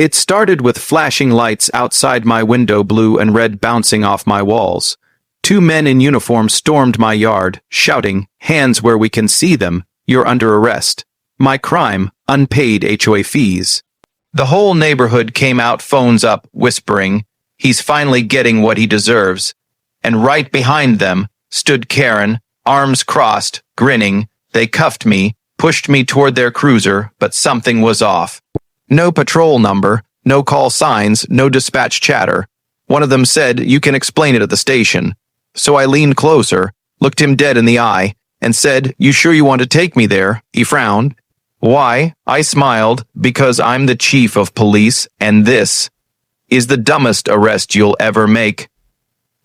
It started with flashing lights outside my window, blue and red bouncing off my walls. 2 men in uniform stormed my yard, shouting, "Hands where we can see them, you're under arrest." My crime, unpaid HOA fees. The whole neighborhood came out, phones up, whispering, "He's finally getting what he deserves." And right behind them stood Karen, arms crossed, grinning. They cuffed me, pushed me toward their cruiser, but something was off. No patrol number, no call signs, no dispatch chatter. One of them said, "You can explain it at the station." So I leaned closer, looked him dead in the eye, and said, "You sure you want to take me there?" He frowned. "Why?" I smiled. "Because I'm the chief of police, and this is the dumbest arrest you'll ever make."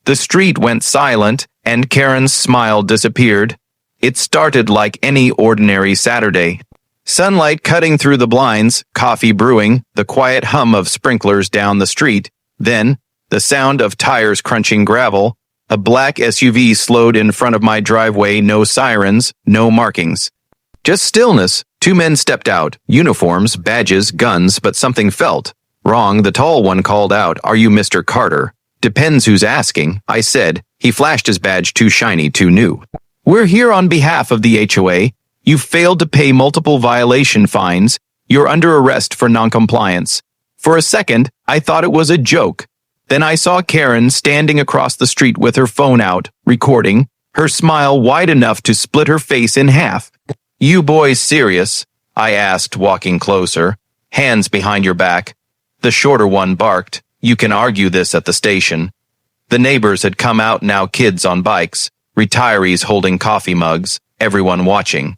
The street went silent, and Karen's smile disappeared. It started like any ordinary Saturday. Sunlight cutting through the blinds, coffee brewing, the quiet hum of sprinklers down the street. Then, the sound of tires crunching gravel. A black SUV slowed in front of my driveway, no sirens, no markings. Just stillness. 2 men stepped out, uniforms, badges, guns, but something felt wrong. The tall one called out, "Are you Mr. Carter?" "Depends who's asking," I said. He flashed his badge, too shiny, too new. "We're here on behalf of the HOA. You failed to pay multiple violation fines. You're under arrest for noncompliance." For a second, I thought it was a joke. Then I saw Karen standing across the street with her phone out, recording, her smile wide enough to split her face in half. "You boys serious?" I asked, walking closer. "Hands behind your back." The shorter one barked, "You can argue this at the station." The neighbors had come out now, kids on bikes, retirees holding coffee mugs, everyone watching.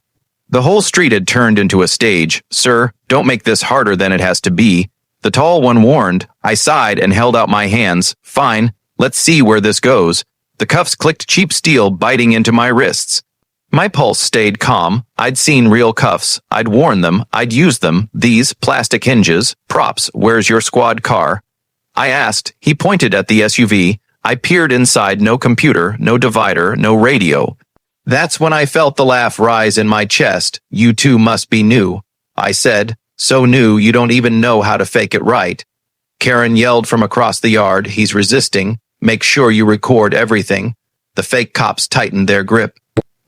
The whole street had turned into a stage. "Sir, don't make this harder than it has to be," the tall one warned. I sighed and held out my hands. "Fine, let's see where this goes." The cuffs clicked, cheap steel biting into my wrists. My pulse stayed calm. I'd seen real cuffs. I'd worn them. I'd used them. These plastic hinges, props. "Where's your squad car?" I asked. He pointed at the SUV. I peered inside. No computer, no divider, no radio. That's when I felt the laugh rise in my chest. "You two must be new," I said. "So new you don't even know how to fake it right." Karen yelled from across the yard, "He's resisting. Make sure you record everything." The fake cops tightened their grip.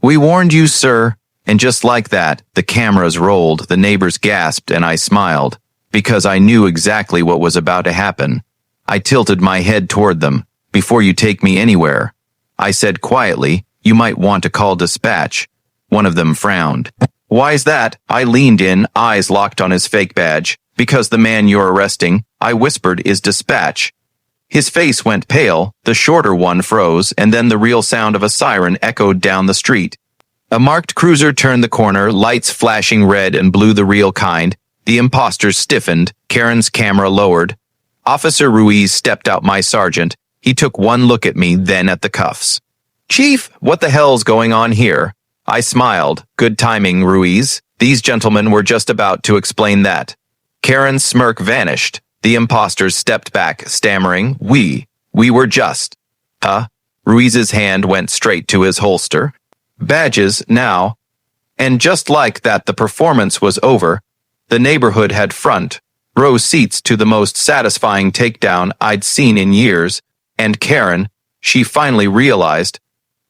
"We warned you, sir." And just like that, the cameras rolled, the neighbors gasped, and I smiled, because I knew exactly what was about to happen. I tilted my head toward them. "Before you take me anywhere," I said quietly, "you might want to call dispatch." One of them frowned. "Why's that?" I leaned in, eyes locked on his fake badge. "Because the man you're arresting," I whispered, "is dispatch." His face went pale, the shorter one froze, and then the real sound of a siren echoed down the street. A marked cruiser turned the corner, lights flashing red and blue, the real kind. The imposters stiffened, Karen's camera lowered. Officer Ruiz stepped out, my sergeant. He took one look at me, then at the cuffs. "Chief, what the hell's going on here?" I smiled. "Good timing, Ruiz. These gentlemen were just about to explain that." Karen's smirk vanished. The imposters stepped back, stammering, We were just." "Huh?" Ruiz's hand went straight to his holster. "Badges, now." And just like that, the performance was over. The neighborhood had front row seats to the most satisfying takedown I'd seen in years. And Karen, she finally realized,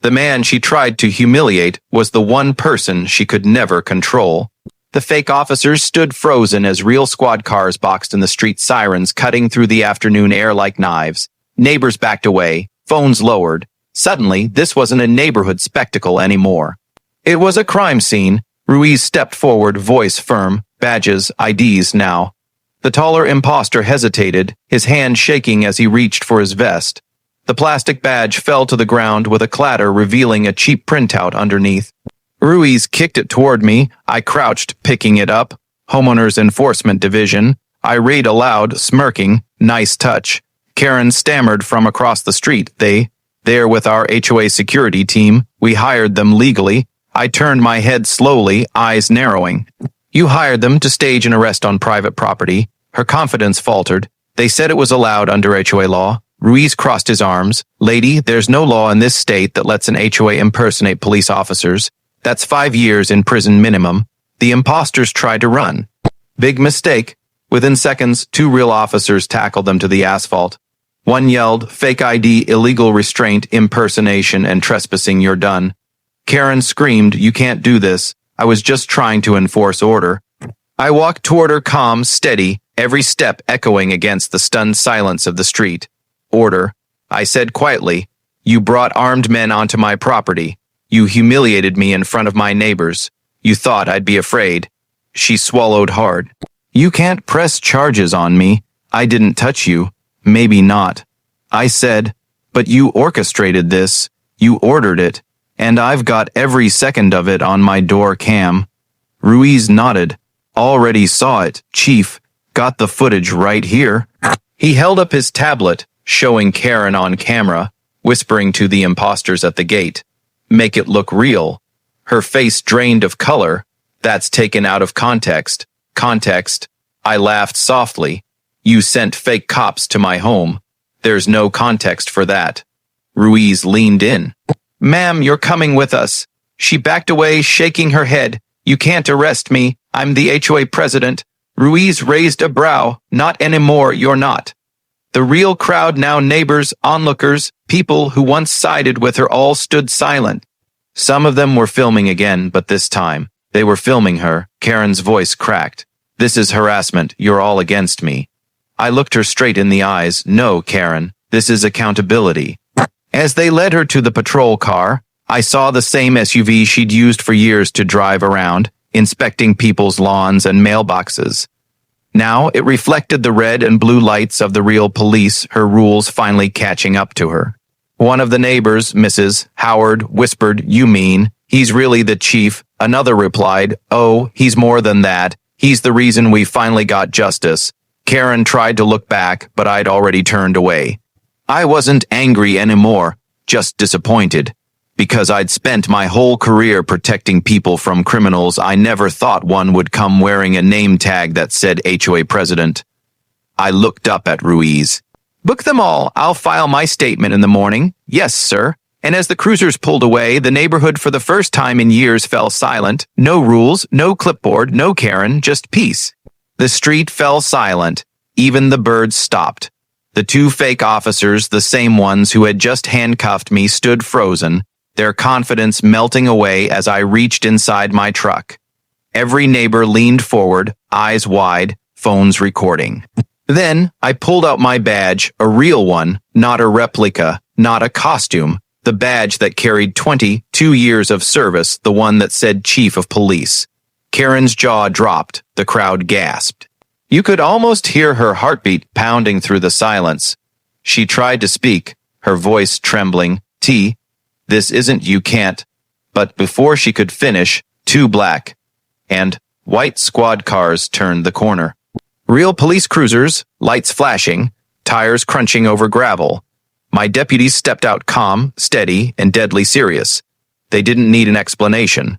the man she tried to humiliate was the one person she could never control. The fake officers stood frozen as real squad cars boxed in the street, sirens cutting through the afternoon air like knives. Neighbors backed away, phones lowered. Suddenly, this wasn't a neighborhood spectacle anymore. It was a crime scene. Ruiz stepped forward, voice firm. "Badges, IDs now." The taller imposter hesitated, his hand shaking as he reached for his vest. The plastic badge fell to the ground with a clatter, revealing a cheap printout underneath. Ruiz kicked it toward me. I crouched, picking it up. "Homeowners Enforcement Division." I read aloud, smirking. "Nice touch." Karen stammered from across the street. They're with our HOA security team. We hired them legally." I turned my head slowly, eyes narrowing. "You hired them to stage an arrest on private property." Her confidence faltered. "They said it was allowed under HOA law." Ruiz crossed his arms. "Lady, there's no law in this state that lets an HOA impersonate police officers. That's 5 years in prison minimum." The imposters tried to run. "Big mistake." Within seconds, 2 real officers tackled them to the asphalt. One yelled, "Fake ID, illegal restraint, impersonation, and trespassing, you're done." Karen screamed, "You can't do this. I was just trying to enforce order." I walked toward her calm, steady, every step echoing against the stunned silence of the street. "Order," I said quietly. "You brought armed men onto my property. You humiliated me in front of my neighbors. You thought I'd be afraid." She swallowed hard. "You can't press charges on me. I didn't touch you. Maybe not." I said, "But you orchestrated this. You ordered it. And I've got every second of it on my door cam." Ruiz nodded. "Already saw it, Chief. Got the footage right here." He held up his tablet, showing Karen on camera, whispering to the imposters at the gate. "Make it look real." Her face drained of color. "That's taken out of context." Context. I laughed softly. "You sent fake cops to my home. There's no context for that." Ruiz leaned in. "Ma'am, you're coming with us." She backed away, shaking her head. "You can't arrest me. I'm the HOA president." Ruiz raised a brow. "Not anymore, you're not." The real crowd, now neighbors, onlookers, people who once sided with her, all stood silent. Some of them were filming again, but this time, they were filming her. Karen's voice cracked. "This is harassment. You're all against me." I looked her straight in the eyes. "No, Karen. This is accountability." As they led her to the patrol car, I saw the same SUV she'd used for years to drive around, inspecting people's lawns and mailboxes. Now it reflected the red and blue lights of the real police, her rules finally catching up to her. One of the neighbors, Mrs. Howard, whispered, "You mean, he's really the chief?" Another replied, "Oh, he's more than that. He's the reason we finally got justice." Karen tried to look back, but I'd already turned away. I wasn't angry anymore, just disappointed. Because I'd spent my whole career protecting people from criminals, I never thought one would come wearing a name tag that said HOA president. I looked up at Ruiz. "Book them all. I'll file my statement in the morning." "Yes, sir." And as the cruisers pulled away, the neighborhood for the first time in years fell silent. No rules, no clipboard, no Karen, just peace. The street fell silent. Even the birds stopped. The 2 fake officers, the same ones who had just handcuffed me, stood frozen, their confidence melting away as I reached inside my truck. Every neighbor leaned forward, eyes wide, phones recording. Then I pulled out my badge, a real one, not a replica, not a costume, the badge that carried 22 years of service, the one that said Chief of Police. Karen's jaw dropped, the crowd gasped. You could almost hear her heartbeat pounding through the silence. She tried to speak, her voice trembling. "This isn't, you can't." But before she could finish, 2 black and white squad cars turned the corner. Real police cruisers, lights flashing, tires crunching over gravel. My deputies stepped out calm, steady, and deadly serious. They didn't need an explanation.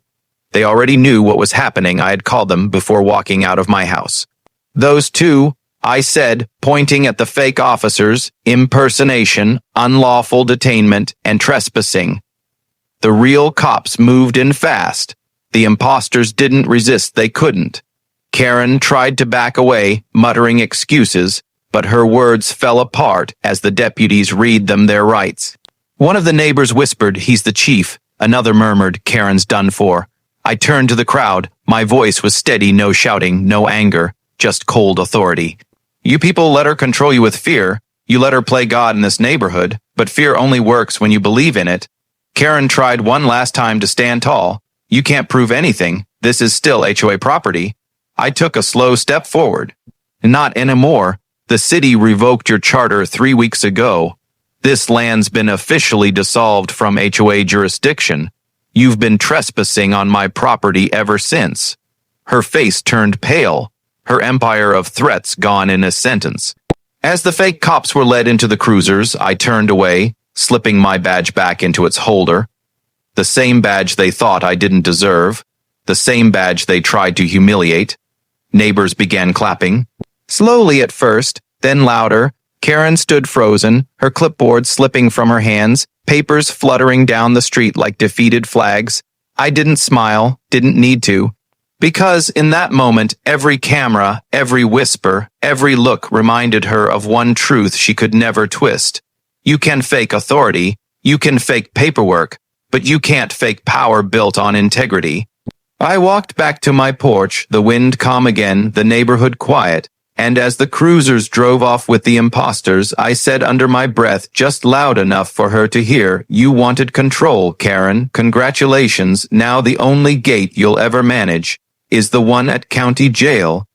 They already knew what was happening. I had called them before walking out of my house. "Those 2, I said, pointing at the fake officers, impersonation, unlawful detainment, and trespassing. The real cops moved in fast. The imposters didn't resist, they couldn't. Karen tried to back away, muttering excuses, but her words fell apart as the deputies read them their rights. One of the neighbors whispered, "He's the chief." Another murmured, "Karen's done for." I turned to the crowd. My voice was steady, no shouting, no anger, just cold authority. "You people let her control you with fear. You let her play God in this neighborhood, but fear only works when you believe in it. Karen tried one last time to stand tall. You can't prove anything. This is still HOA property." I took a slow step forward. "Not anymore. The city revoked your charter 3 weeks ago. This land's been officially dissolved from HOA jurisdiction. You've been trespassing on my property ever since." Her face turned pale, her empire of threats gone in a sentence. As the fake cops were led into the cruisers, I turned away, slipping my badge back into its holder. The same badge they thought I didn't deserve. The same badge they tried to humiliate. Neighbors began clapping. Slowly at first, then louder. Karen stood frozen, her clipboard slipping from her hands, papers fluttering down the street like defeated flags. I didn't smile, didn't need to. Because in that moment, every camera, every whisper, every look reminded her of one truth she could never twist. You can fake authority, you can fake paperwork, but you can't fake power built on integrity. I walked back to my porch, the wind calm again, the neighborhood quiet, and as the cruisers drove off with the imposters, I said under my breath, just loud enough for her to hear, "You wanted control, Karen. Congratulations. Now the only gate you'll ever manage is the one at county jail."